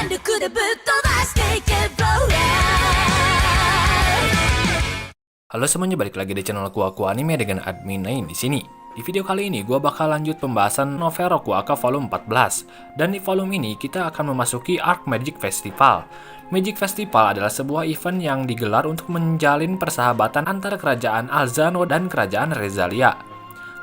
力でぶっ飛ばしていけば Halo semuanya, balik lagi di channel Aku Anime dengan admin Nain di sini. Di video kali ini gue bakal lanjut pembahasan novel Rokuaka volume 14. Dan di volume ini kita akan memasuki Arc Magic Festival. Magic Festival adalah sebuah event yang digelar untuk menjalin persahabatan antara kerajaan Alzano dan kerajaan Rezalia.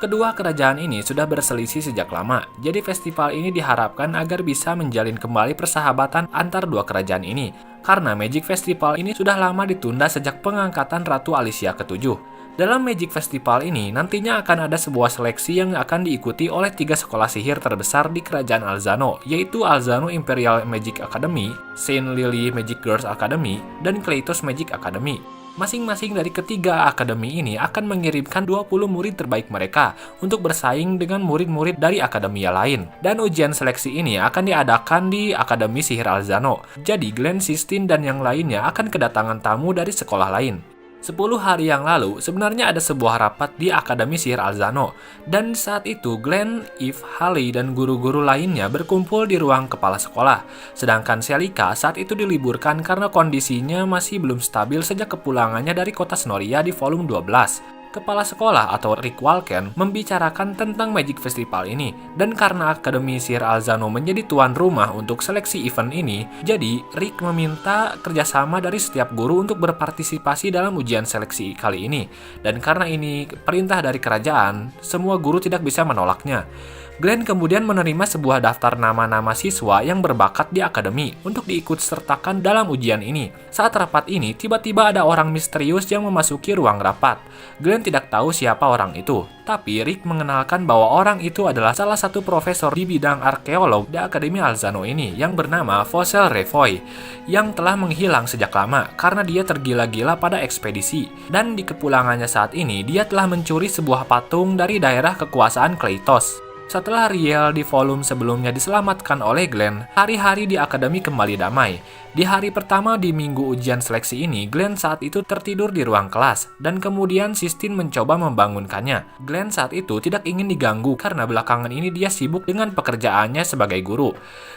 Kedua kerajaan ini sudah berselisih sejak lama, jadi festival ini diharapkan agar bisa menjalin kembali persahabatan antar dua kerajaan ini. Karena Magic Festival ini sudah lama ditunda sejak pengangkatan Ratu Alicia ke-7. Dalam Magic Festival ini, nantinya akan ada sebuah seleksi yang akan diikuti oleh 3 sekolah sihir terbesar di kerajaan Alzano, yaitu Alzano Imperial Magic Academy, Saint Lily Magic Girls Academy, dan Kleitos Magic Academy. Masing-masing dari ketiga akademi ini akan mengirimkan 20 murid terbaik mereka untuk bersaing dengan murid-murid dari akademia lain. Dan ujian seleksi ini akan diadakan di Akademi Sihir Alzano. Jadi Glenn, Sistine, dan yang lainnya akan kedatangan tamu dari sekolah lain. 10 hari yang lalu, sebenarnya ada sebuah rapat di Akademi Sihir Alzano. Dan saat itu, Glenn, Eve, Halle, dan guru-guru lainnya berkumpul di ruang kepala sekolah. Sedangkan Celica saat itu diliburkan karena kondisinya masih belum stabil sejak kepulangannya dari kota Snoria di volume 12. Kepala sekolah atau Rick Walken membicarakan tentang Magic Festival ini, dan karena Akademi Sihir Alzano menjadi tuan rumah untuk seleksi event ini, jadi Rick meminta kerjasama dari setiap guru untuk berpartisipasi dalam ujian seleksi kali ini. Dan karena ini perintah dari kerajaan, semua guru tidak bisa menolaknya. Glenn kemudian menerima sebuah daftar nama-nama siswa yang berbakat di akademi untuk diikut sertakan dalam ujian ini. Saat rapat ini, tiba-tiba ada orang misterius yang memasuki ruang rapat. Glenn tidak tahu siapa orang itu, tapi Rick mengenalkan bahwa orang itu adalah salah satu profesor di bidang arkeolog di Akademi Alzano ini yang bernama Fossil Refoy, yang telah menghilang sejak lama karena dia tergila-gila pada ekspedisi. Dan di kepulangannya saat ini, dia telah mencuri sebuah patung dari daerah kekuasaan Kleitos. Setelah Riel di volume sebelumnya diselamatkan oleh Glenn, hari-hari di akademi kembali damai. Di hari pertama di minggu ujian seleksi ini, Glenn saat itu tertidur di ruang kelas, dan kemudian Sistine mencoba membangunkannya. Glenn saat itu tidak ingin diganggu karena belakangan ini dia sibuk dengan pekerjaannya sebagai guru.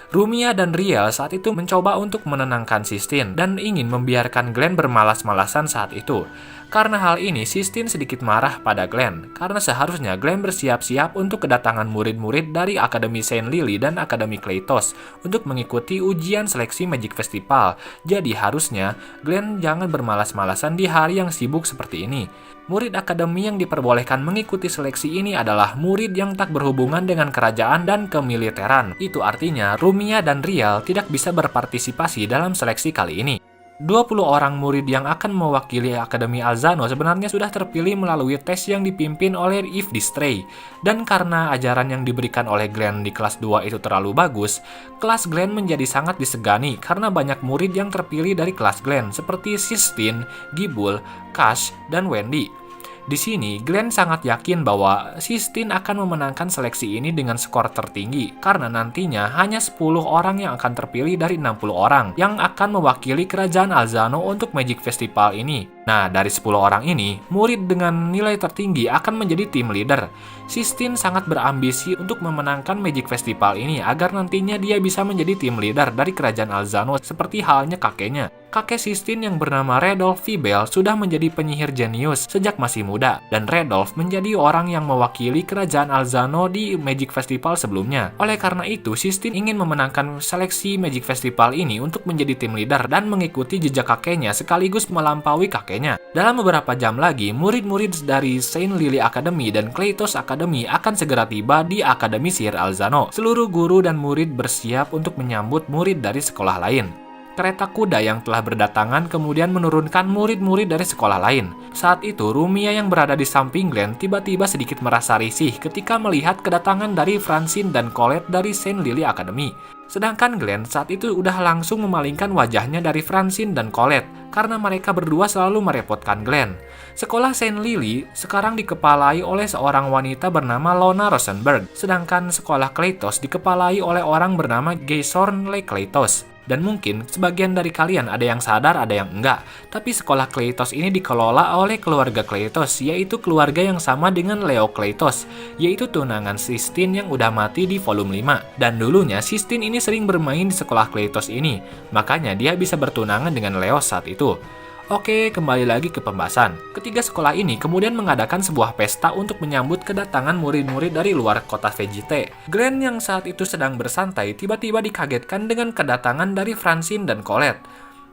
Rumia dan Riel saat itu mencoba untuk menenangkan Sistine dan ingin membiarkan Glenn bermalas-malasan saat itu. Karena hal ini, Sistine sedikit marah pada Glenn, karena seharusnya Glenn bersiap-siap untuk kedatangan murid-murid dari Akademi Saint Lily dan Akademi Kleitos untuk mengikuti ujian seleksi Magic Festival. Jadi harusnya Glenn jangan bermalas-malasan di hari yang sibuk seperti ini. Murid akademi yang diperbolehkan mengikuti seleksi ini adalah murid yang tak berhubungan dengan kerajaan dan kemiliteran. Itu artinya Rumia dan Riel tidak bisa berpartisipasi dalam seleksi kali ini. 20 orang murid yang akan mewakili Akademi Alzano sebenarnya sudah terpilih melalui tes yang dipimpin oleh Eve Distray. Dan karena ajaran yang diberikan oleh Glenn di kelas 2 itu terlalu bagus, kelas Glenn menjadi sangat disegani karena banyak murid yang terpilih dari kelas Glenn seperti Sistine, Gibul, Cash, dan Wendy. Di sini, Glenn sangat yakin bahwa Sistine akan memenangkan seleksi ini dengan skor tertinggi, karena nantinya hanya 10 orang yang akan terpilih dari 60 orang yang akan mewakili kerajaan Alzano untuk Magic Festival ini. Nah, dari 10 orang ini, murid dengan nilai tertinggi akan menjadi tim leader. Sistine sangat berambisi untuk memenangkan Magic Festival ini agar nantinya dia bisa menjadi tim leader dari kerajaan Alzano seperti halnya kakeknya. Kakek Sistine yang bernama Redolf Fibel sudah menjadi penyihir jenius sejak masih muda, dan Redolf menjadi orang yang mewakili kerajaan Alzano di Magic Festival sebelumnya. Oleh karena itu, Sistine ingin memenangkan seleksi Magic Festival ini untuk menjadi tim leader dan mengikuti jejak kakeknya sekaligus melampaui kakeknya. Dalam beberapa jam lagi, murid-murid dari Saint Lily Academy dan Kleitos Academy akan segera tiba di Akademi Sihir Alzano. Seluruh guru dan murid bersiap untuk menyambut murid dari sekolah lain. Kereta kuda yang telah berdatangan kemudian menurunkan murid-murid dari sekolah lain. Saat itu, Rumia yang berada di samping Glenn tiba-tiba sedikit merasa risih ketika melihat kedatangan dari Francine dan Colette dari Saint Lily Academy. Sedangkan Glenn saat itu udah langsung memalingkan wajahnya dari Francine dan Colette karena mereka berdua selalu merepotkan Glenn. Sekolah Saint Lily sekarang dikepalai oleh seorang wanita bernama Lona Rosenberg, sedangkan sekolah Kleitos dikepalai oleh orang bernama Gaysorn Le Kleitos. Dan mungkin sebagian dari kalian ada yang sadar, ada yang enggak. Tapi sekolah Kleitos ini dikelola oleh keluarga Kleitos, yaitu keluarga yang sama dengan Leo Kleitos, yaitu tunangan Sistine yang udah mati di volume 5. Dan dulunya Sistine ini sering bermain di sekolah Kleitos ini, makanya dia bisa bertunangan dengan Leo saat itu. Oke, kembali lagi ke pembahasan. Ketiga sekolah ini kemudian mengadakan sebuah pesta untuk menyambut kedatangan murid-murid dari luar kota Vegite. Glenn yang saat itu sedang bersantai tiba-tiba dikagetkan dengan kedatangan dari Francine dan Colette.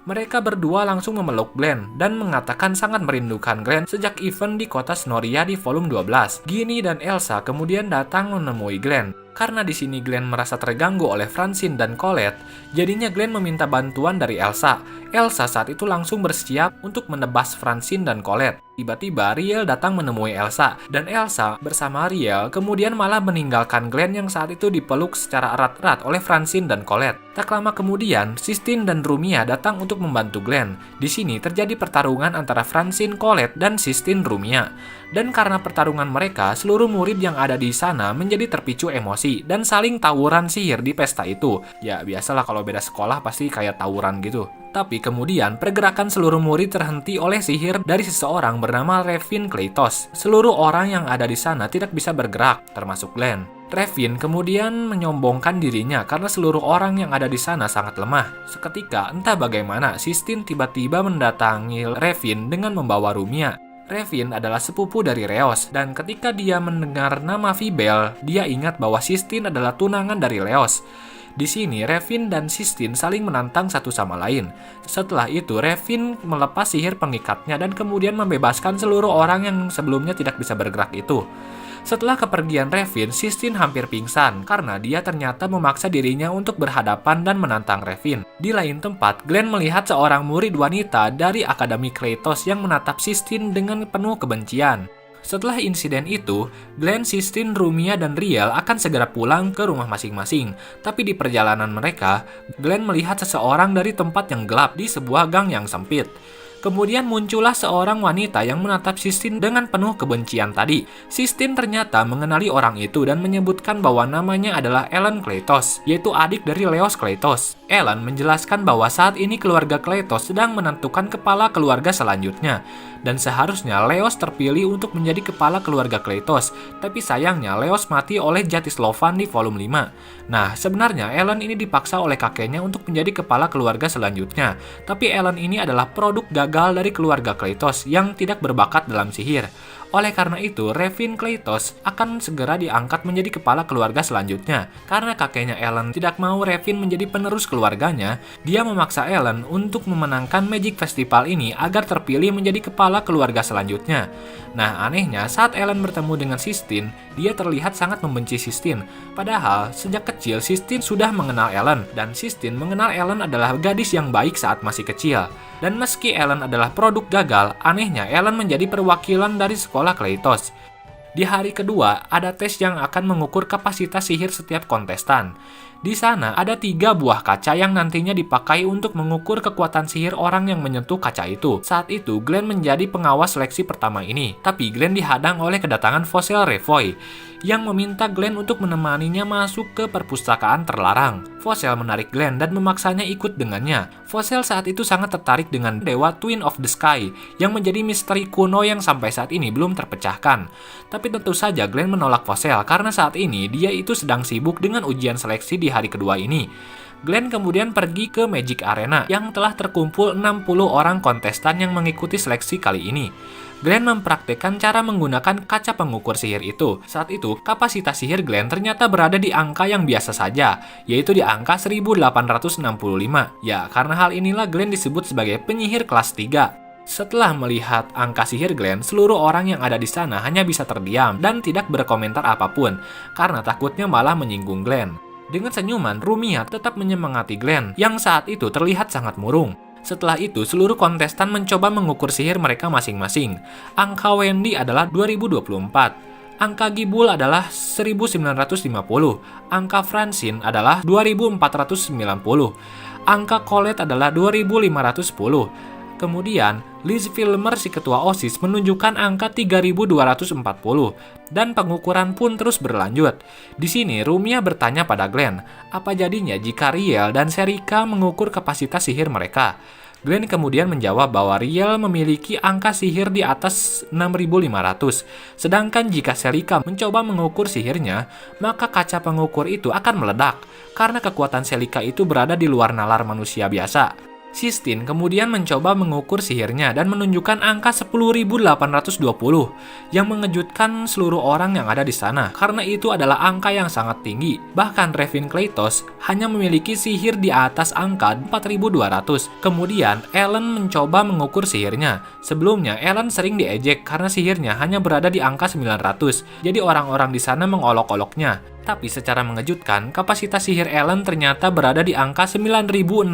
Mereka berdua langsung memeluk Glenn dan mengatakan sangat merindukan Glenn sejak event di kota Snoria di volume 12. Ginny dan Elsa kemudian datang menemui Glenn. Karena di sini Glenn merasa terganggu oleh Francine dan Colette, jadinya Glenn meminta bantuan dari Elsa. Elsa saat itu langsung bersiap untuk menebas Francine dan Colette. Tiba-tiba Riel datang menemui Elsa, dan Elsa bersama Riel kemudian malah meninggalkan Glenn yang saat itu dipeluk secara erat-erat oleh Francine dan Colette. Tak lama kemudian, Sistine dan Rumia datang untuk membantu Glenn. Di sini terjadi pertarungan antara Francine, Colette, dan Sistine Rumia. Dan karena pertarungan mereka, seluruh murid yang ada di sana menjadi terpicu emosi dan saling tawuran sihir di pesta itu. Ya, biasalah kalau beda sekolah pasti kayak tawuran gitu. Tapi kemudian pergerakan seluruh murid terhenti oleh sihir dari seseorang bernama Revin Kleitos. Seluruh orang yang ada di sana tidak bisa bergerak, termasuk Glenn. Revin kemudian menyombongkan dirinya karena seluruh orang yang ada di sana sangat lemah. Seketika, entah bagaimana, Sistine tiba-tiba mendatangi Revin dengan membawa Rumia. Revin adalah sepupu dari Leos, dan ketika dia mendengar nama Fibel, dia ingat bahwa Sistine adalah tunangan dari Leos. Di sini, Revin dan Sistine saling menantang satu sama lain. Setelah itu, Revin melepas sihir pengikatnya dan kemudian membebaskan seluruh orang yang sebelumnya tidak bisa bergerak itu. Setelah kepergian Revin, Sistine hampir pingsan karena dia ternyata memaksa dirinya untuk berhadapan dan menantang Revin. Di lain tempat, Glenn melihat seorang murid wanita dari Akademi Kleitos yang menatap Sistine dengan penuh kebencian. Setelah insiden itu, Glenn, Sistine, Rumia, dan Riel akan segera pulang ke rumah masing-masing. Tapi di perjalanan mereka, Glenn melihat seseorang dari tempat yang gelap di sebuah gang yang sempit. Kemudian muncullah seorang wanita yang menatap Sistine dengan penuh kebencian tadi. Sistine ternyata mengenali orang itu dan menyebutkan bahwa namanya adalah Ellen Kleitos, yaitu adik dari Leos Kleitos. Ellen menjelaskan bahwa saat ini keluarga Kleitos sedang menentukan kepala keluarga selanjutnya. Dan seharusnya Leos terpilih untuk menjadi kepala keluarga Kleitos, tapi sayangnya Leos mati oleh Jatislovan di volume 5. Nah, sebenarnya Ellen ini dipaksa oleh kakeknya untuk menjadi kepala keluarga selanjutnya, tapi Ellen ini adalah produk gagal dari keluarga Kleitos yang tidak berbakat dalam sihir. Oleh karena itu, Revin Kleitos akan segera diangkat menjadi kepala keluarga selanjutnya. Karena kakeknya Ellen tidak mau Revin menjadi penerus keluarganya, dia memaksa Ellen untuk memenangkan Magic Festival ini agar terpilih menjadi kepala keluarga selanjutnya. Nah, anehnya saat Ellen bertemu dengan Sistine, dia terlihat sangat membenci Sistine. Padahal, sejak kecil Sistine sudah mengenal Ellen, dan Sistine mengenal Ellen adalah gadis yang baik saat masih kecil. Dan meski Ellen adalah produk gagal, anehnya Ellen menjadi perwakilan dari sekolah Kleitos. Di hari kedua, ada tes yang akan mengukur kapasitas sihir setiap kontestan. Di sana ada 3 buah kaca yang nantinya dipakai untuk mengukur kekuatan sihir orang yang menyentuh kaca itu. Saat itu, Glenn menjadi pengawas seleksi pertama ini. Tapi Glenn dihadang oleh kedatangan Fossil Revoy yang meminta Glenn untuk menemaninya masuk ke perpustakaan terlarang. Fossil menarik Glenn dan memaksanya ikut dengannya. Fossil saat itu sangat tertarik dengan Dewa Twin of the Sky yang menjadi misteri kuno yang sampai saat ini belum terpecahkan. Tapi tentu saja Glenn menolak Fossil karena saat ini dia itu sedang sibuk dengan ujian seleksi di hari kedua ini. Glenn kemudian pergi ke Magic Arena yang telah terkumpul 60 orang kontestan yang mengikuti seleksi kali ini. Glenn mempraktikkan cara menggunakan kaca pengukur sihir itu. Saat itu, kapasitas sihir Glenn ternyata berada di angka yang biasa saja, yaitu di angka 1865. Ya, karena hal inilah Glenn disebut sebagai penyihir kelas 3. Setelah melihat angka sihir Glenn, seluruh orang yang ada di sana hanya bisa terdiam dan tidak berkomentar apapun, karena takutnya malah menyinggung Glenn. Dengan senyuman, Rumia tetap menyemangati Glenn, yang saat itu terlihat sangat murung. Setelah itu, seluruh kontestan mencoba mengukur sihir mereka masing-masing. Angka Wendy adalah 2024. Angka Gibul adalah 1950. Angka Francine adalah 2490. Angka Colette adalah 2510. Kemudian, Liz Filmer, si ketua OSIS, menunjukkan angka 3.240 dan pengukuran pun terus berlanjut. Di sini Rumia bertanya pada Glenn, apa jadinya jika Riel dan Serika mengukur kapasitas sihir mereka? Glenn kemudian menjawab bahwa Riel memiliki angka sihir di atas 6.500, sedangkan jika Serika mencoba mengukur sihirnya, maka kaca pengukur itu akan meledak, karena kekuatan Serika itu berada di luar nalar manusia biasa. Sistine kemudian mencoba mengukur sihirnya dan menunjukkan angka 10.820 yang mengejutkan seluruh orang yang ada di sana karena itu adalah angka yang sangat tinggi. Bahkan Revin Kleitos hanya memiliki sihir di atas angka 4.200. Kemudian Ellen mencoba mengukur sihirnya. Sebelumnya Ellen sering diejek karena sihirnya hanya berada di angka 900. Jadi orang-orang di sana mengolok-oloknya. Tapi secara mengejutkan, kapasitas sihir Ellen ternyata berada di angka 9.640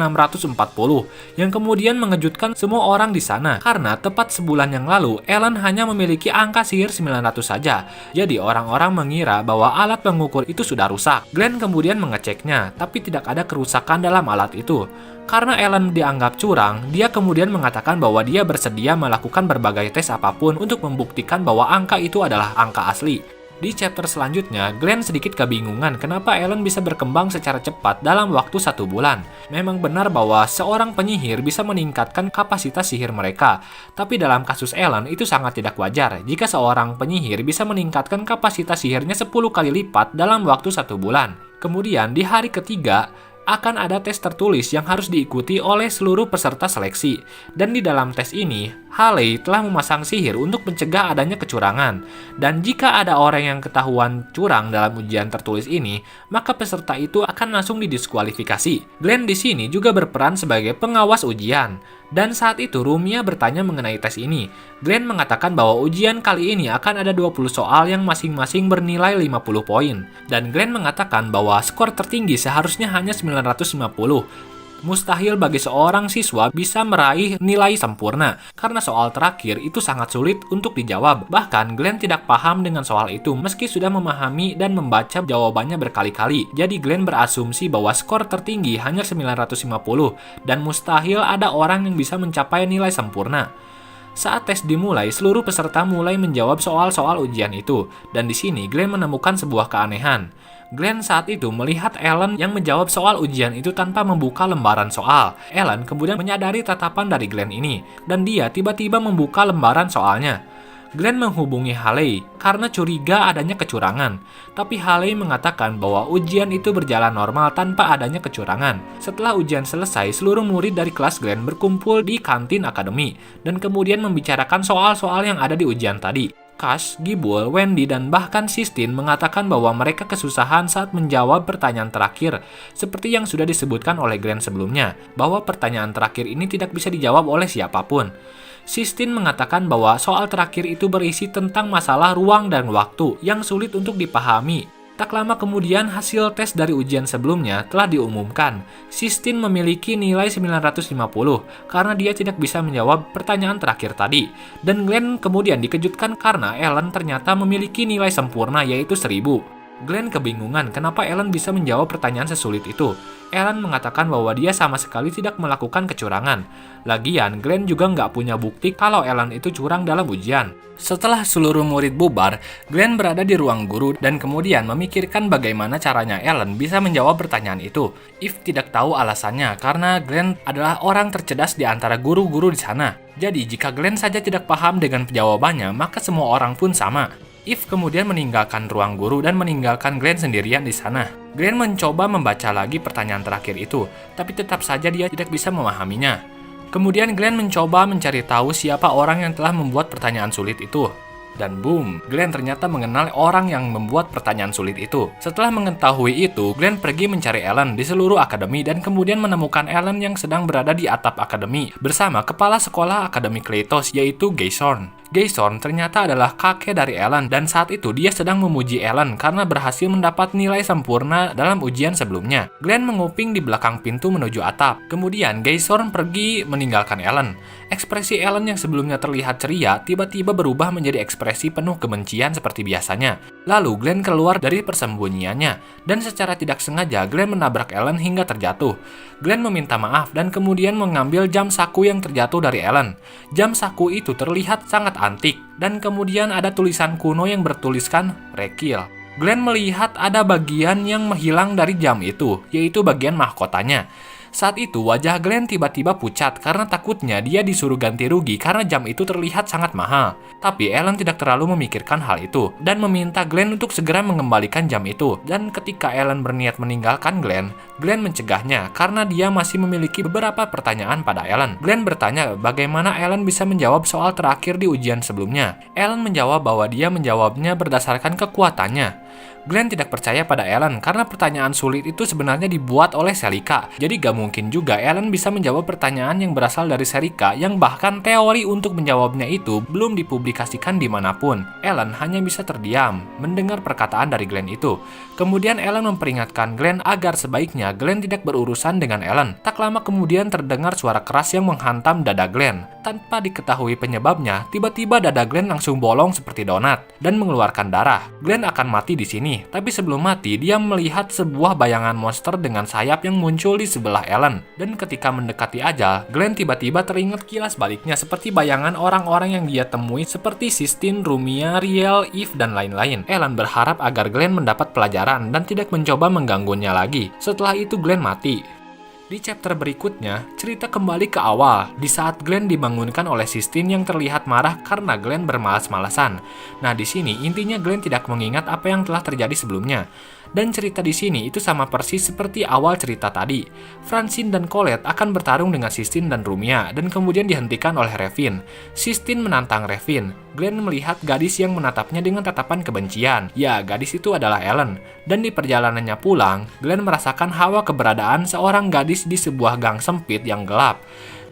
yang kemudian mengejutkan semua orang di sana karena tepat sebulan yang lalu Ellen hanya memiliki angka sihir 900 saja. Jadi orang-orang mengira bahwa alat pengukur itu sudah rusak. Glenn kemudian mengeceknya, tapi tidak ada kerusakan dalam alat itu. Karena Ellen dianggap curang, dia kemudian mengatakan bahwa dia bersedia melakukan berbagai tes apapun untuk membuktikan bahwa angka itu adalah angka asli. Di chapter selanjutnya, Glenn sedikit kebingungan kenapa Ellen bisa berkembang secara cepat dalam waktu 1 bulan. Memang benar bahwa seorang penyihir bisa meningkatkan kapasitas sihir mereka, tapi dalam kasus Ellen itu sangat tidak wajar jika seorang penyihir bisa meningkatkan kapasitas sihirnya 10 kali lipat dalam waktu 1 bulan. Kemudian di hari ketiga, akan ada tes tertulis yang harus diikuti oleh seluruh peserta seleksi. Dan di dalam tes ini, Haley telah memasang sihir untuk mencegah adanya kecurangan. Dan jika ada orang yang ketahuan curang dalam ujian tertulis ini, maka peserta itu akan langsung didiskualifikasi. Glenn di sini juga berperan sebagai pengawas ujian. Dan saat itu Rumia bertanya mengenai tes ini. Glenn mengatakan bahwa ujian kali ini akan ada 20 soal yang masing-masing bernilai 50 poin. Dan Glenn mengatakan bahwa skor tertinggi seharusnya hanya 950. Mustahil bagi seorang siswa bisa meraih nilai sempurna, karena soal terakhir itu sangat sulit untuk dijawab. Bahkan Glenn tidak paham dengan soal itu meski sudah memahami dan membaca jawabannya berkali-kali. Jadi Glenn berasumsi bahwa skor tertinggi hanya 950 dan mustahil ada orang yang bisa mencapai nilai sempurna. Saat tes dimulai, seluruh peserta mulai menjawab soal-soal ujian itu, dan di sini Glenn menemukan sebuah keanehan. Glenn saat itu melihat Ellen yang menjawab soal ujian itu tanpa membuka lembaran soal. Ellen kemudian menyadari tatapan dari Glenn ini, dan dia tiba-tiba membuka lembaran soalnya. Glenn menghubungi Haley karena curiga adanya kecurangan, tapi Haley mengatakan bahwa ujian itu berjalan normal tanpa adanya kecurangan. Setelah ujian selesai, seluruh murid dari kelas Glenn berkumpul di kantin akademi, dan kemudian membicarakan soal-soal yang ada di ujian tadi. Cash, Gibble, Wendy, dan bahkan Sistine mengatakan bahwa mereka kesusahan saat menjawab pertanyaan terakhir, seperti yang sudah disebutkan oleh Glenn sebelumnya, bahwa pertanyaan terakhir ini tidak bisa dijawab oleh siapapun. Sistine mengatakan bahwa soal terakhir itu berisi tentang masalah ruang dan waktu yang sulit untuk dipahami. Tak lama kemudian hasil tes dari ujian sebelumnya telah diumumkan. Sistine memiliki nilai 950 karena dia tidak bisa menjawab pertanyaan terakhir tadi. Dan Glenn kemudian dikejutkan karena Ellen ternyata memiliki nilai sempurna yaitu 1000. Glenn kebingungan kenapa Ellen bisa menjawab pertanyaan sesulit itu. Ellen mengatakan bahwa dia sama sekali tidak melakukan kecurangan. Lagian, Glenn juga nggak punya bukti kalau Ellen itu curang dalam ujian. Setelah seluruh murid bubar, Glenn berada di ruang guru dan kemudian memikirkan bagaimana caranya Ellen bisa menjawab pertanyaan itu. Eve tidak tahu alasannya karena Glenn adalah orang tercerdas di antara guru-guru di sana. Jadi jika Glenn saja tidak paham dengan jawabannya, maka semua orang pun sama. Eve kemudian meninggalkan ruang guru dan meninggalkan Glenn sendirian di sana. Glenn mencoba membaca lagi pertanyaan terakhir itu, tapi tetap saja dia tidak bisa memahaminya. Kemudian Glenn mencoba mencari tahu siapa orang yang telah membuat pertanyaan sulit itu. Dan boom, Glenn ternyata mengenal orang yang membuat pertanyaan sulit itu. Setelah mengetahui itu, Glenn pergi mencari Ellen di seluruh akademi dan kemudian menemukan Ellen yang sedang berada di atap akademi bersama kepala sekolah akademi Kleitos yaitu Gaysorn. Jason ternyata adalah kakek dari Ellen dan saat itu dia sedang memuji Ellen karena berhasil mendapat nilai sempurna dalam ujian sebelumnya. Glenn menguping di belakang pintu menuju atap. Kemudian Jason pergi meninggalkan Ellen. Ekspresi Ellen yang sebelumnya terlihat ceria tiba-tiba berubah menjadi ekspresi penuh kebencian seperti biasanya. Lalu Glenn keluar dari persembunyiannya dan secara tidak sengaja Glenn menabrak Ellen hingga terjatuh. Glenn meminta maaf dan kemudian mengambil jam saku yang terjatuh dari Ellen. Jam saku itu terlihat sangat antik dan kemudian ada tulisan kuno yang bertuliskan Rekil. Glenn melihat ada bagian yang menghilang dari jam itu, yaitu bagian mahkotanya. Saat itu wajah Glenn tiba-tiba pucat karena takutnya dia disuruh ganti rugi karena jam itu terlihat sangat mahal. Tapi Ellen tidak terlalu memikirkan hal itu dan meminta Glenn untuk segera mengembalikan jam itu. Dan ketika Ellen berniat meninggalkan Glenn mencegahnya karena dia masih memiliki beberapa pertanyaan pada Ellen. Glenn bertanya bagaimana Ellen bisa menjawab soal terakhir di ujian sebelumnya. Ellen menjawab bahwa dia menjawabnya berdasarkan kekuatannya. Glenn tidak percaya pada Ellen karena pertanyaan sulit itu sebenarnya dibuat oleh Selika. Jadi gak mungkin juga Ellen bisa menjawab pertanyaan yang berasal dari Selika yang bahkan teori untuk menjawabnya itu belum dipublikasikan dimanapun. Ellen hanya bisa terdiam mendengar perkataan dari Glenn itu. Kemudian Ellen memperingatkan Glenn agar sebaiknya Glenn tidak berurusan dengan Ellen. Tak lama kemudian terdengar suara keras yang menghantam dada Glenn. Tanpa diketahui penyebabnya, tiba-tiba dada Glenn langsung bolong seperti donat dan mengeluarkan darah. Glenn akan mati di sini, tapi sebelum mati dia melihat sebuah bayangan monster dengan sayap yang muncul di sebelah Ellen. Dan ketika mendekati ajal, Glenn tiba-tiba teringat kilas baliknya seperti bayangan orang-orang yang dia temui seperti Sistine, Rumia, Riel, Eve, dan lain-lain. Ellen berharap agar Glenn mendapat pelajaran dan tidak mencoba mengganggunya lagi. Setelah itu Glenn mati. Di chapter berikutnya, cerita kembali ke awal, di saat Glenn dibangunkan oleh Sistine yang terlihat marah karena Glenn bermalas-malasan. Nah, di sini intinya Glenn tidak mengingat apa yang telah terjadi sebelumnya. Dan cerita di sini itu sama persis seperti awal cerita tadi. Francine dan Colette akan bertarung dengan Sistine dan Rumia dan kemudian dihentikan oleh Revin. Sistine menantang Revin. Glenn melihat gadis yang menatapnya dengan tatapan kebencian. Ya, gadis itu adalah Ellen. Dan di perjalanannya pulang, Glenn merasakan hawa keberadaan seorang gadis di sebuah gang sempit yang gelap.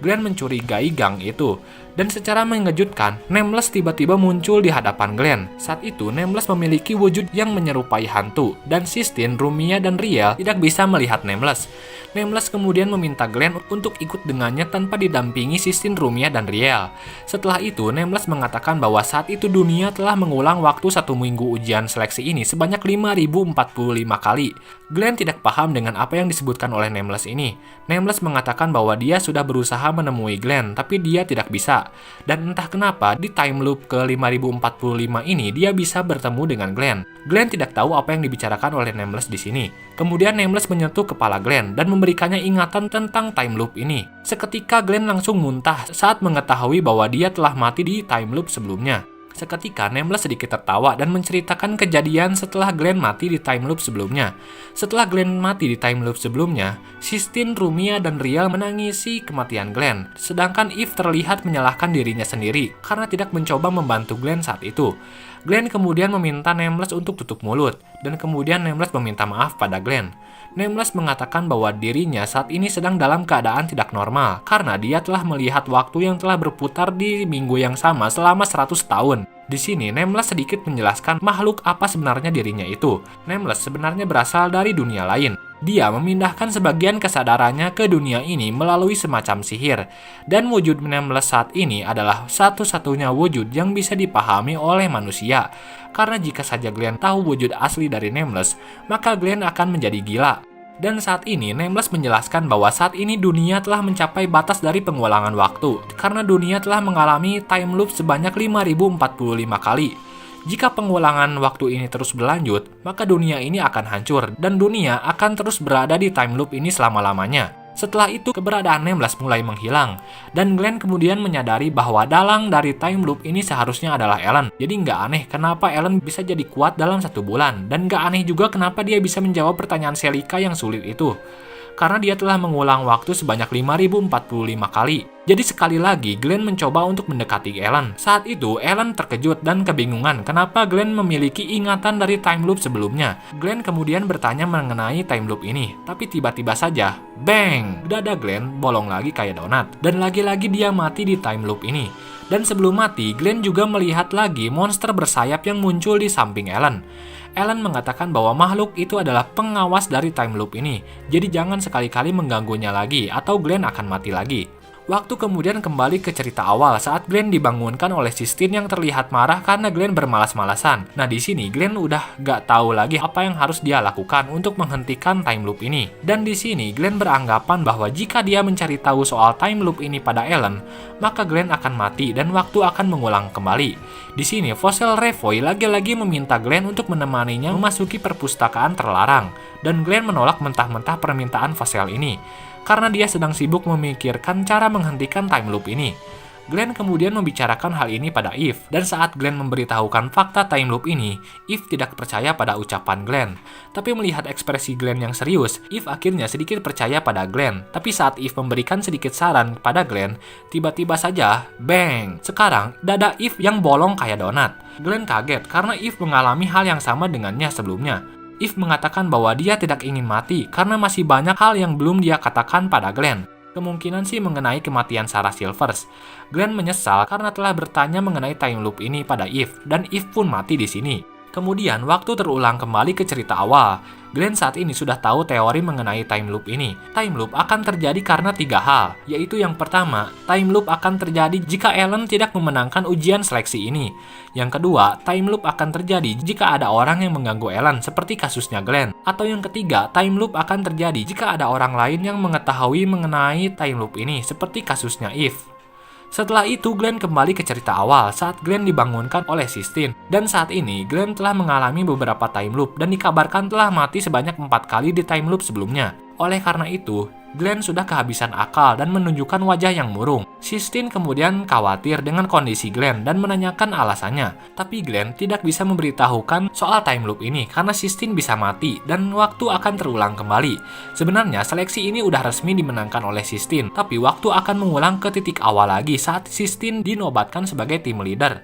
Glenn mencurigai gang itu. Dan secara mengejutkan, Nameless tiba-tiba muncul di hadapan Glenn. Saat itu, Nameless memiliki wujud yang menyerupai hantu, dan Sistine, Rumia, dan Riel tidak bisa melihat Nameless. Nameless kemudian meminta Glenn untuk ikut dengannya tanpa didampingi Sistine, Rumia, dan Riel. Setelah itu, Nameless mengatakan bahwa saat itu dunia telah mengulang waktu 1 minggu ujian seleksi ini sebanyak 5045 kali. Glenn tidak paham dengan apa yang disebutkan oleh Nameless ini. Nameless mengatakan bahwa dia sudah berusaha menemui Glenn, tapi dia tidak bisa. Dan entah kenapa di time loop ke 5045 ini dia bisa bertemu dengan Glenn. Glenn tidak tahu apa yang dibicarakan oleh Nameless di sini. Kemudian Nameless menyentuh kepala Glenn dan memberikannya ingatan tentang time loop ini. Seketika Glenn langsung muntah saat mengetahui bahwa dia telah mati di time loop sebelumnya. Seketika Nameless sedikit tertawa dan menceritakan kejadian setelah Glenn mati di time loop sebelumnya. Setelah Glenn mati di time loop sebelumnya, Sistine, Rumia, dan Riel menangisi kematian Glenn. Sedangkan Eve terlihat menyalahkan dirinya sendiri karena tidak mencoba membantu Glenn saat itu. Glenn kemudian meminta Nameless untuk tutup mulut, dan kemudian Nameless meminta maaf pada Glenn. Nameless mengatakan bahwa dirinya saat ini sedang dalam keadaan tidak normal, karena dia telah melihat waktu yang telah berputar di minggu yang sama selama 100 tahun. Di sini, Nameless sedikit menjelaskan makhluk apa sebenarnya dirinya itu. Nameless sebenarnya berasal dari dunia lain. Dia memindahkan sebagian kesadarannya ke dunia ini melalui semacam sihir. Dan wujud Nameless saat ini adalah satu-satunya wujud yang bisa dipahami oleh manusia. Karena jika saja Glenn tahu wujud asli dari Nameless, maka Glenn akan menjadi gila. Dan saat ini, Nameless menjelaskan bahwa saat ini dunia telah mencapai batas dari pengulangan waktu, karena dunia telah mengalami time loop sebanyak 5045 kali. Jika pengulangan waktu ini terus berlanjut, maka dunia ini akan hancur, dan dunia akan terus berada di time loop ini selama-lamanya. Setelah itu, keberadaan Nameless mulai menghilang, dan Glenn kemudian menyadari bahwa dalang dari time loop ini seharusnya adalah Ellen. Jadi nggak aneh kenapa Ellen bisa jadi kuat dalam 1 bulan, dan nggak aneh juga kenapa dia bisa menjawab pertanyaan Selika yang sulit itu. karena dia telah mengulang waktu sebanyak 5045 kali. Jadi sekali lagi Glenn mencoba untuk mendekati Ellen. Saat itu Ellen terkejut dan kebingungan kenapa Glenn memiliki ingatan dari time loop sebelumnya. Glenn kemudian bertanya mengenai time loop ini, tapi tiba-tiba saja, bang! Dada Glenn bolong lagi kayak donat, dan lagi-lagi dia mati di time loop ini. Dan sebelum mati, Glenn juga melihat lagi monster bersayap yang muncul di samping Ellen. Ellen mengatakan bahwa makhluk itu adalah pengawas dari time loop ini, jadi jangan sekali-kali mengganggunya lagi atau Glenn akan mati lagi. Waktu kemudian kembali ke cerita awal saat Glenn dibangunkan oleh Sistine yang terlihat marah karena Glenn bermalas-malasan. Nah di sini Glenn udah gak tahu lagi apa yang harus dia lakukan untuk menghentikan time loop ini. Dan di sini Glenn beranggapan bahwa jika dia mencari tahu soal time loop ini pada Ellen, maka Glenn akan mati dan waktu akan mengulang kembali. Di sini Fossil Revoy lagi-lagi meminta Glenn untuk menemaninya memasuki perpustakaan terlarang, dan Glenn menolak mentah-mentah permintaan Fossil ini karena dia sedang sibuk memikirkan cara menghentikan time loop ini. Glenn kemudian membicarakan hal ini pada Eve, dan saat Glenn memberitahukan fakta time loop ini, Eve tidak percaya pada ucapan Glenn. Tapi melihat ekspresi Glenn yang serius, Eve akhirnya sedikit percaya pada Glenn. Tapi saat Eve memberikan sedikit saran pada Glenn, tiba-tiba saja, bang! Sekarang, dada Eve yang bolong kayak donat. Glenn kaget karena Eve mengalami hal yang sama dengannya sebelumnya. Eve mengatakan bahwa dia tidak ingin mati karena masih banyak hal yang belum dia katakan pada Glenn. Kemungkinan sih mengenai kematian Sarah Silvers. Glenn menyesal karena telah bertanya mengenai time loop ini pada Eve, dan Eve pun mati di sini. Kemudian waktu terulang kembali ke cerita awal. Glenn saat ini sudah tahu teori mengenai time loop ini. Time loop akan terjadi karena 3 hal, yaitu yang pertama, time loop akan terjadi jika Ellen tidak memenangkan ujian seleksi ini. Yang kedua, time loop akan terjadi jika ada orang yang mengganggu Ellen seperti kasusnya Glenn. Atau yang ketiga, time loop akan terjadi jika ada orang lain yang mengetahui mengenai time loop ini seperti kasusnya Eve. Setelah itu Glenn kembali ke cerita awal saat Glenn dibangunkan oleh Sistine. Dan saat ini Glenn telah mengalami beberapa time loop dan dikabarkan telah mati sebanyak 4 kali di time loop sebelumnya. Oleh karena itu, Glenn sudah kehabisan akal dan menunjukkan wajah yang murung. Sistine kemudian khawatir dengan kondisi Glenn dan menanyakan alasannya. Tapi Glenn tidak bisa memberitahukan soal time loop ini karena Sistine bisa mati dan waktu akan terulang kembali. Sebenarnya seleksi ini udah resmi dimenangkan oleh Sistine, tapi waktu akan mengulang ke titik awal lagi saat Sistine dinobatkan sebagai tim leader.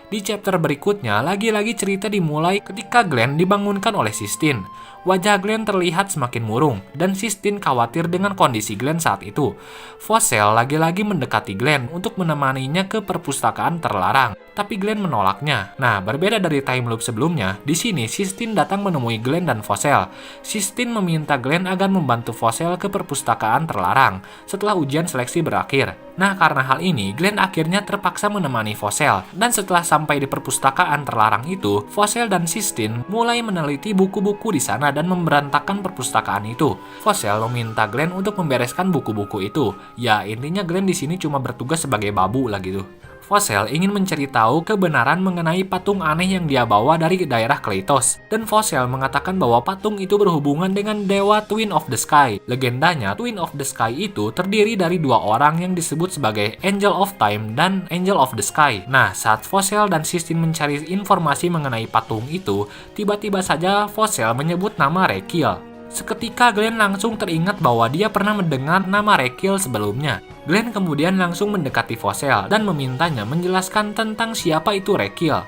Di chapter berikutnya, lagi-lagi cerita dimulai ketika Glenn dibangunkan oleh Sistine. Wajah Glenn terlihat semakin murung, dan Sistine khawatir dengan kondisi Glenn saat itu. Fossil lagi-lagi mendekati Glenn untuk menemaninya ke perpustakaan terlarang, tapi Glenn menolaknya. Nah, berbeda dari time loop sebelumnya, di sini Sistine datang menemui Glenn dan Fossil. Sistine meminta Glenn agar membantu Fossil ke perpustakaan terlarang setelah ujian seleksi berakhir. Nah, karena hal ini, Glenn akhirnya terpaksa menemani Fossil, dan setelah sampai di perpustakaan terlarang itu, Fossil dan Sistine mulai meneliti buku-buku di sana dan memberantakan perpustakaan itu. Fossil meminta Glenn untuk membereskan buku-buku itu. Ya, intinya Glenn di sini cuma bertugas sebagai babu lah gitu. Fossil ingin mencari tahu kebenaran mengenai patung aneh yang dia bawa dari daerah Kleitos. Dan Fossil mengatakan bahwa patung itu berhubungan dengan dewa Twin of the Sky. Legendanya, Twin of the Sky itu terdiri dari 2 orang yang disebut sebagai Angel of Time dan Angel of the Sky. Nah, saat Fossil dan Sistine mencari informasi mengenai patung itu, tiba-tiba saja Fossil menyebut nama Rekil. Seketika Glenn langsung teringat bahwa dia pernah mendengar nama Rekil sebelumnya. Glenn kemudian langsung mendekati Fossil dan memintanya menjelaskan tentang siapa itu Rekil.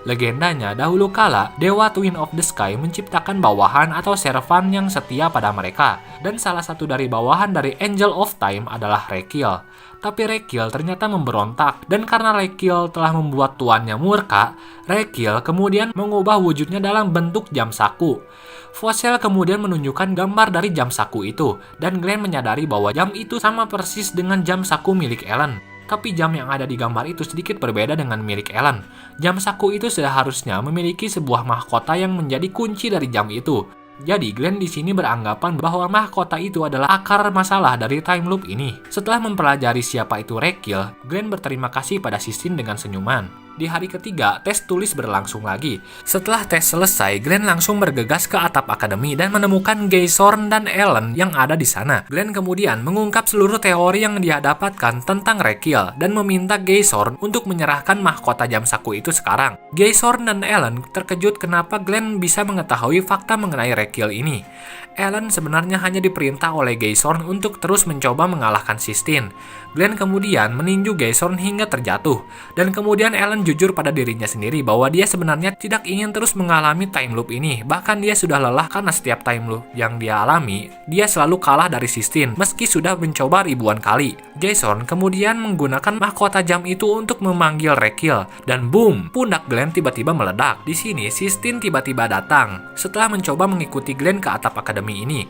Legendanya, dahulu kala, Dewa Twin of the Sky menciptakan bawahan atau servan yang setia pada mereka. Dan salah satu dari bawahan dari Angel of Time adalah Rekil. Tapi Rekil ternyata memberontak, dan karena Rekil telah membuat tuannya murka, Rekil kemudian mengubah wujudnya dalam bentuk jam saku. Fossil kemudian menunjukkan gambar dari jam saku itu, dan Glenn menyadari bahwa jam itu sama persis dengan jam saku milik Ellen. Tapi jam yang ada di gambar itu sedikit berbeda dengan milik Ellen. Jam saku itu seharusnya memiliki sebuah mahkota yang menjadi kunci dari jam itu. Jadi Glenn di sini beranggapan bahwa mahkota itu adalah akar masalah dari time loop ini. Setelah mempelajari siapa itu Rekil, Glenn berterima kasih pada Sistine dengan senyuman. Di hari ketiga, tes tulis berlangsung lagi. Setelah tes selesai, Glenn langsung bergegas ke atap akademi dan menemukan Gaysorn dan Ellen yang ada di sana. Glenn kemudian mengungkap seluruh teori yang dia dapatkan tentang Rekil dan meminta Gaysorn untuk menyerahkan mahkota jam saku itu sekarang. Gaysorn dan Ellen terkejut kenapa Glenn bisa mengetahui fakta mengenai Rekil ini. Ellen sebenarnya hanya diperintah oleh Gaysorn untuk terus mencoba mengalahkan Sistine. Glenn kemudian meninju Gaysorn hingga terjatuh, dan kemudian Ellen jujur pada dirinya sendiri bahwa dia sebenarnya tidak ingin terus mengalami time loop ini. Bahkan dia sudah lelah karena setiap time loop yang dia alami, dia selalu kalah dari Sistine meski sudah mencoba ribuan kali. Gaysorn kemudian menggunakan mahkota jam itu untuk memanggil Rekil, dan boom, pundak Glenn tiba-tiba meledak. Di sini Sistine tiba-tiba datang. Setelah mencoba mengikuti Glenn ke atap akademi ini,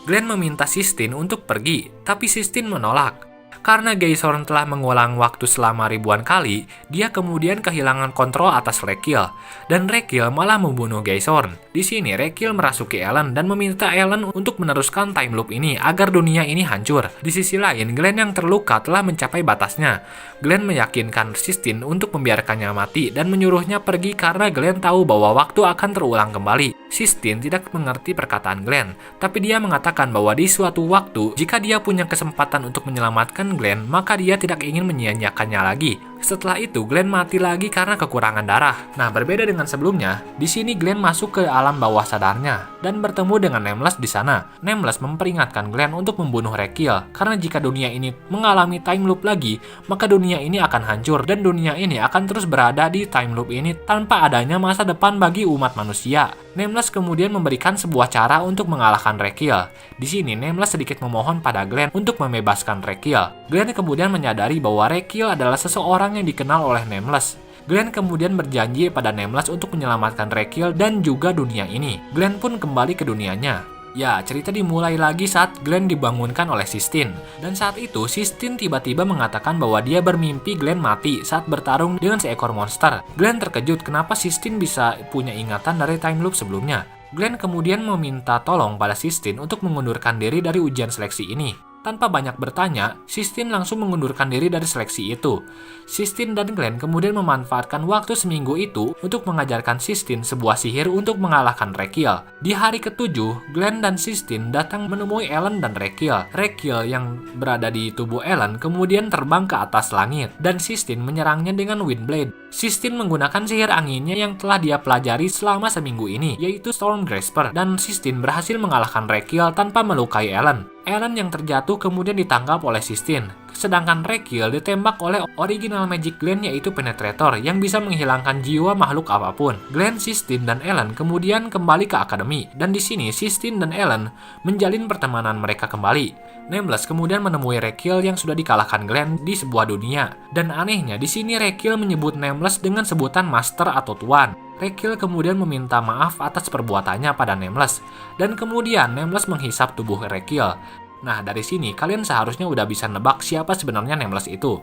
Glenn meminta Sistine untuk pergi, tapi Sistine menolak. Karena Gaysorn telah mengulang waktu selama ribuan kali, dia kemudian kehilangan kontrol atas Rekil, dan Rekil malah membunuh Gaysorn. Di sini Rekil merasuki Ellen dan meminta Ellen untuk meneruskan time loop ini agar dunia ini hancur. Di sisi lain, Glenn yang terluka telah mencapai batasnya. Glenn meyakinkan Sistine untuk membiarkannya mati dan menyuruhnya pergi karena Glenn tahu bahwa waktu akan terulang kembali. Sistine tidak mengerti perkataan Glenn, tapi dia mengatakan bahwa di suatu waktu, jika dia punya kesempatan untuk menyelamatkan Glenn, maka dia tidak ingin menyia-nyiakannya lagi. Setelah itu, Glenn mati lagi karena kekurangan darah. Nah, berbeda dengan sebelumnya, di sini Glenn masuk ke alam bawah sadarnya dan bertemu dengan Nameless di sana. Nameless memperingatkan Glenn untuk membunuh Rekil, karena jika dunia ini mengalami time loop lagi, maka dunia ini akan hancur dan dunia ini akan terus berada di time loop ini tanpa adanya masa depan bagi umat manusia. Nameless kemudian memberikan sebuah cara untuk mengalahkan Rekil. Di sini Nameless sedikit memohon pada Glenn untuk membebaskan Rekil. Glenn kemudian menyadari bahwa Rekil adalah seseorang yang dikenal oleh Nameless. Glenn kemudian berjanji pada Nameless untuk menyelamatkan Rekil dan juga dunia ini. Glenn pun kembali ke dunianya. Ya, cerita dimulai lagi saat Glenn dibangunkan oleh Sistine. Dan saat itu, Sistine tiba-tiba mengatakan bahwa dia bermimpi Glenn mati saat bertarung dengan seekor monster. Glenn terkejut kenapa Sistine bisa punya ingatan dari time loop sebelumnya. Glenn kemudian meminta tolong pada Sistine untuk mengundurkan diri dari ujian seleksi ini. Tanpa banyak bertanya, Sistine langsung mengundurkan diri dari seleksi itu. Sistine dan Glenn kemudian memanfaatkan waktu seminggu itu untuk mengajarkan Sistine sebuah sihir untuk mengalahkan Rekil. Di hari ke-7, Glenn dan Sistine datang menemui Ellen dan Rekil. Rekil yang berada di tubuh Ellen kemudian terbang ke atas langit, dan Sistine menyerangnya dengan Windblade. Sistine menggunakan sihir anginnya yang telah dia pelajari selama seminggu ini, yaitu Storm Grasper, dan Sistine berhasil mengalahkan Rekil tanpa melukai Ellen. Ellen yang terjatuh kemudian ditangkap oleh Sistine, sedangkan Rekil ditembak oleh original magic Glenn yaitu Penetrator yang bisa menghilangkan jiwa makhluk apapun. Glenn, Sistine, dan Ellen kemudian kembali ke akademi, dan di sini Sistine dan Ellen menjalin pertemanan mereka kembali. Nameless kemudian menemui Rekil yang sudah dikalahkan Glenn di sebuah dunia, dan anehnya di sini Rekil menyebut Nameless dengan sebutan Master atau Tuan. Rekil kemudian meminta maaf atas perbuatannya pada Nameless, dan kemudian Nameless menghisap tubuh Rekil. Nah, dari sini kalian seharusnya udah bisa nebak siapa sebenarnya Nameless itu.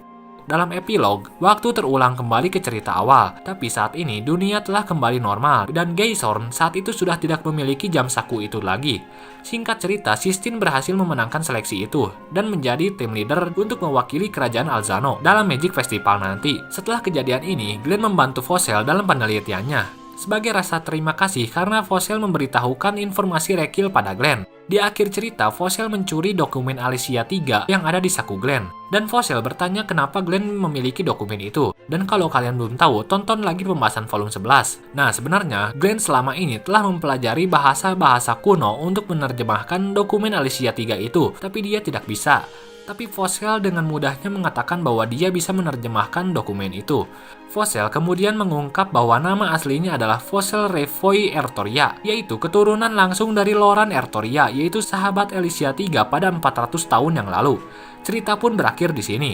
Dalam epilog, waktu terulang kembali ke cerita awal, tapi saat ini dunia telah kembali normal, dan Gaysorn saat itu sudah tidak memiliki jam saku itu lagi. Singkat cerita, Sistine berhasil memenangkan seleksi itu, dan menjadi tim leader untuk mewakili kerajaan Alzano dalam Magic Festival nanti. Setelah kejadian ini, Glenn membantu Fossel dalam penelitiannya. Sebagai rasa terima kasih karena Fossel memberitahukan informasi Rekil pada Glenn. Di akhir cerita, Fossel mencuri dokumen Alicia 3 yang ada di saku Glenn. Dan Fossel bertanya kenapa Glenn memiliki dokumen itu. Dan kalau kalian belum tahu, tonton lagi pembahasan volume 11. Nah, sebenarnya Glenn selama ini telah mempelajari bahasa-bahasa kuno untuk menerjemahkan dokumen Alicia 3 itu, tapi dia tidak bisa. Tapi Fossel dengan mudahnya mengatakan bahwa dia bisa menerjemahkan dokumen itu. Fossel kemudian mengungkap bahwa nama aslinya adalah Fossel Revoy Ertoria, yaitu keturunan langsung dari Loran Ertoria, yaitu sahabat Alicia 3 pada 400 tahun yang lalu. Cerita pun berakhir di sini.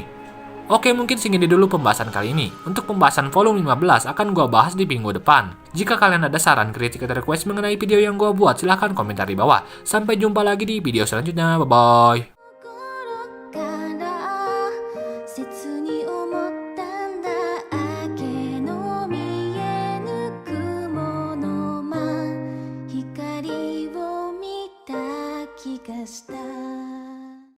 Oke, mungkin segini dulu pembahasan kali ini. Untuk pembahasan volume 15 akan gua bahas di minggu depan. Jika kalian ada saran, kritik, atau request mengenai video yang gua buat, silahkan komentar di bawah. Sampai jumpa lagi di video selanjutnya. Bye-bye. 切に思ったんだ明けの見えぬ雲の間光を見た気がした